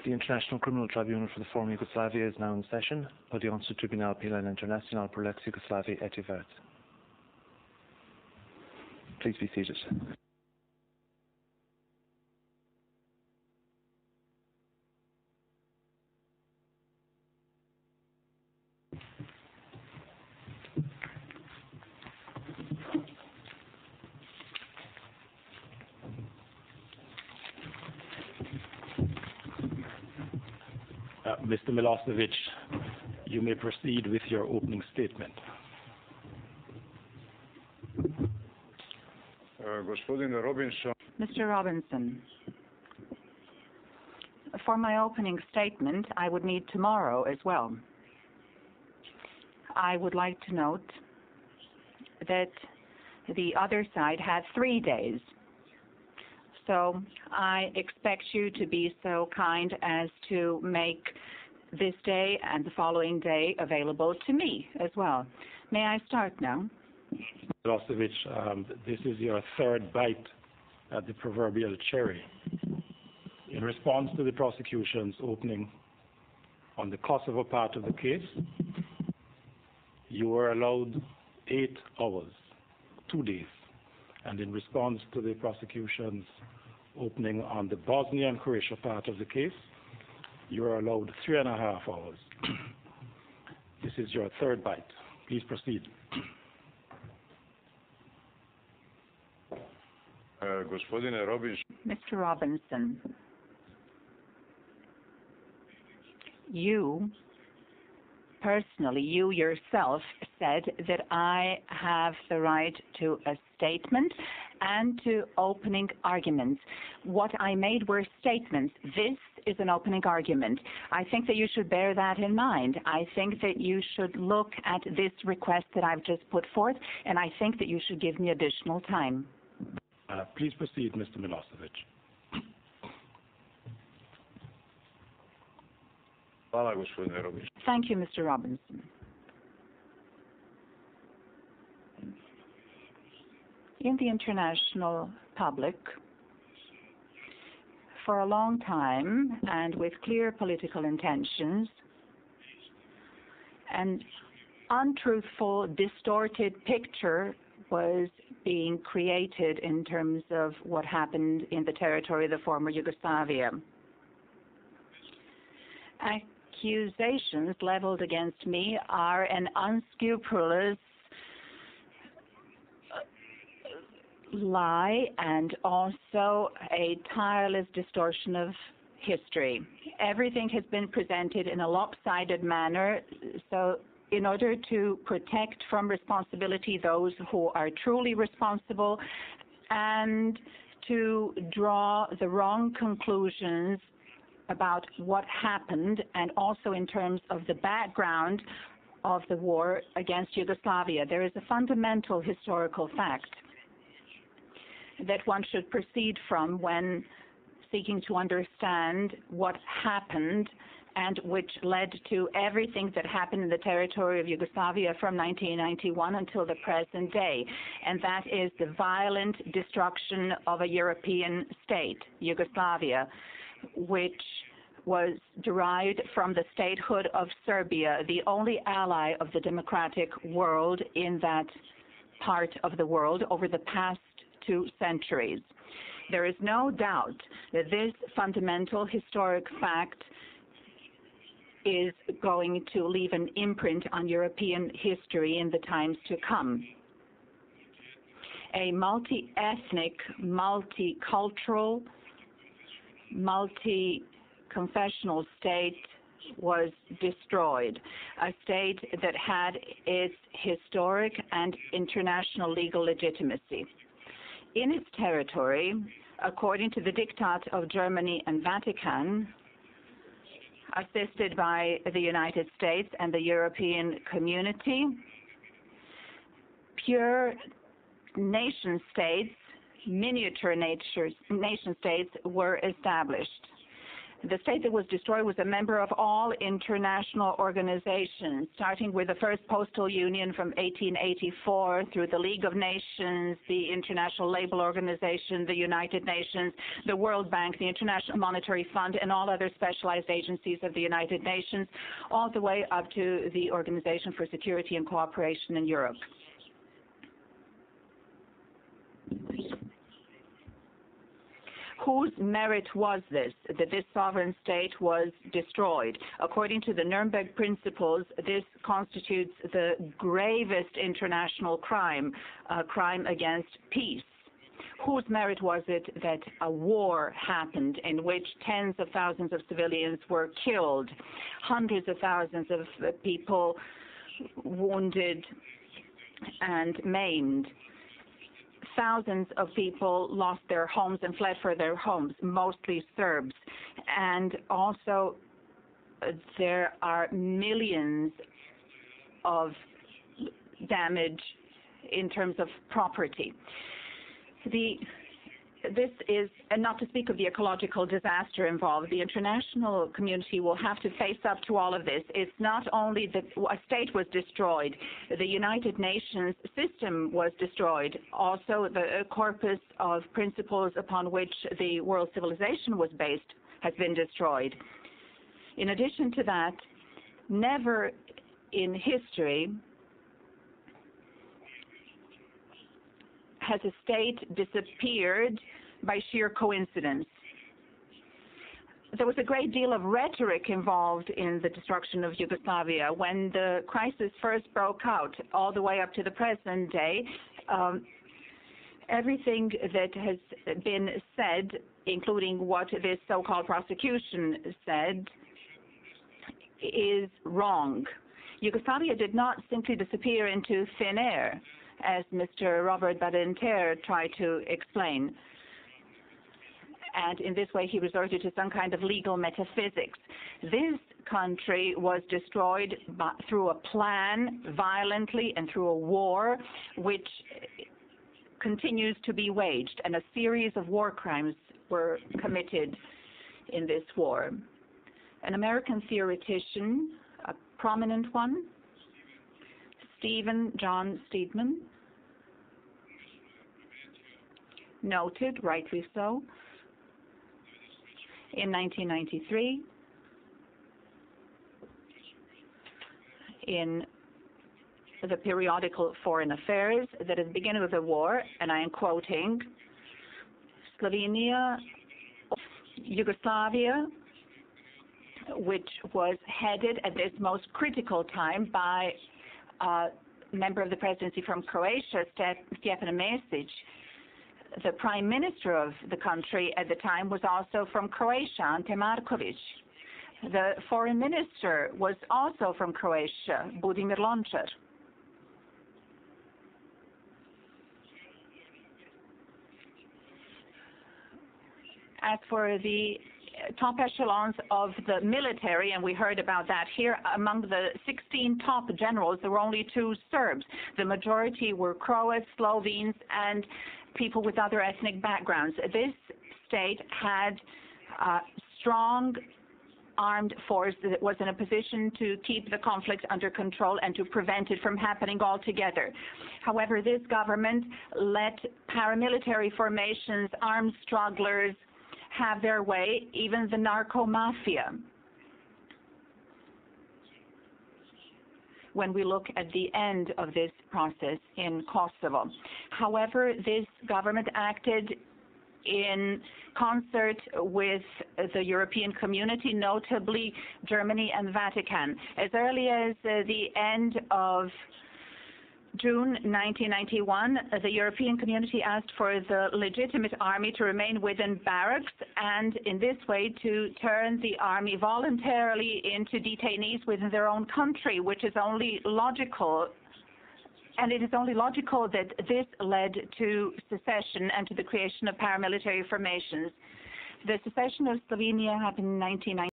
The International Criminal Tribunal for the former Yugoslavia is now in session. Audiențul Tribunal Penal Internațional pour l'ex-Yugoslavie est ouvert. Please be seated. Mr. Milosevic, you may proceed with your opening statement. Mr. Robinson, for my opening statement, I would need tomorrow as well. I would like to note that the other side had 3 days. So I expect you to be so kind as to make this day and the following day available to me as well. May I start now? Milosevic, this is your third bite at the proverbial cherry. In response to the prosecution's opening on the Kosovo part of the case, you were allowed 8 hours, 2 days. And in response to the prosecution's opening on the Bosnia and Croatia part of the case, you are allowed 3.5 hours. This is your third bite. Please proceed. Mr. Robinson, you personally, you yourself said that I have the right to a statement and to opening arguments. What I made were statements. This is an opening argument. I think that you should bear that in mind. I think that you should look at this request that I've just put forth, and I think that you should give me additional time. Please proceed, Mr. Milosevic. Thank you, Mr. Robinson. In the international public, for a long time and with clear political intentions, an untruthful, distorted picture was being created in terms of what happened in the territory of the former Yugoslavia. Accusations leveled against me are an unscrupulous lie and also a tireless distortion of history. Everything has been presented in a lopsided manner, so in order to protect from responsibility those who are truly responsible and to draw the wrong conclusions about what happened, and also in terms of the background of the war against Yugoslavia. There is a fundamental historical fact that one should proceed from when seeking to understand what happened and which led to everything that happened in the territory of Yugoslavia from 1991 until the present day. And that is the violent destruction of a European state, Yugoslavia, which was derived from the statehood of Serbia, the only ally of the democratic world in that part of the world over the past 2 centuries. There is no doubt that this fundamental historic fact is going to leave an imprint on European history in the times to come. A multi-ethnic, multicultural, multi-confessional state was destroyed, a state that had its historic and international legal legitimacy. In its territory, according to the diktat of Germany and Vatican, assisted by the United States and the European community, pure nation states, miniature nation states were established. The state that was destroyed was a member of all international organizations, starting with the first postal union from 1884 through the League of Nations, the International Labour Organization, the United Nations, the World Bank, the International Monetary Fund, and all other specialized agencies of the United Nations, all the way up to the Organization for Security and Cooperation in Europe. Whose merit was this, that this sovereign state was destroyed? According to the Nuremberg Principles, this constitutes the gravest international crime, a crime against peace. Whose merit was it that a war happened in which tens of thousands of civilians were killed, hundreds of thousands of people wounded and maimed? Thousands of people lost their homes and fled for their homes, mostly Serbs. And also there are millions of damage in terms of property. This is, and not to speak of the ecological disaster involved, the international community will have to face up to all of this. It's not only that a state was destroyed, the United Nations system was destroyed. Also, the corpus of principles upon which the world civilization was based has been destroyed. In addition to that, never in history has a state disappeared by sheer coincidence. There was a great deal of rhetoric involved in the destruction of Yugoslavia. When the crisis first broke out, all the way up to the present day, everything that has been said, including what this so-called prosecution said, is wrong. Yugoslavia did not simply disappear into thin air, as Mr. Robert Badinter tried to explain. And in this way, he resorted to some kind of legal metaphysics. This country was destroyed through a plan, violently, and through a war, which continues to be waged. And a series of war crimes were committed in this war. An American theoretician, a prominent one, Stephen John Steedman, noted, rightly so, in 1993, in the periodical Foreign Affairs, that at the beginning of the war, and I am quoting, Slovenia, Yugoslavia, which was headed at this most critical time by a member of the presidency from Croatia, Stjepan Mesic. The prime minister of the country at the time was also from Croatia, Ante Markovic. The foreign minister was also from Croatia, Budimir Lončar. As for the top echelons of the military, and we heard about that here, among the 16 top generals, there were only 2 Serbs. The majority were Croats, Slovenes, and people with other ethnic backgrounds. This state had a strong armed force that was in a position to keep the conflict under control and to prevent it from happening altogether. However, this government let paramilitary formations, armed strugglers, have their way, even the narco-mafia. When we look at the end of this process in Kosovo. However, this government acted in concert with the European community, notably Germany and Vatican. As early as the end of June 1991, the European community asked for the legitimate army to remain within barracks and in this way to turn the army voluntarily into detainees within their own country, which is only logical. And it is only logical that this led to secession and to the creation of paramilitary formations. The secession of Slovenia happened in 1990.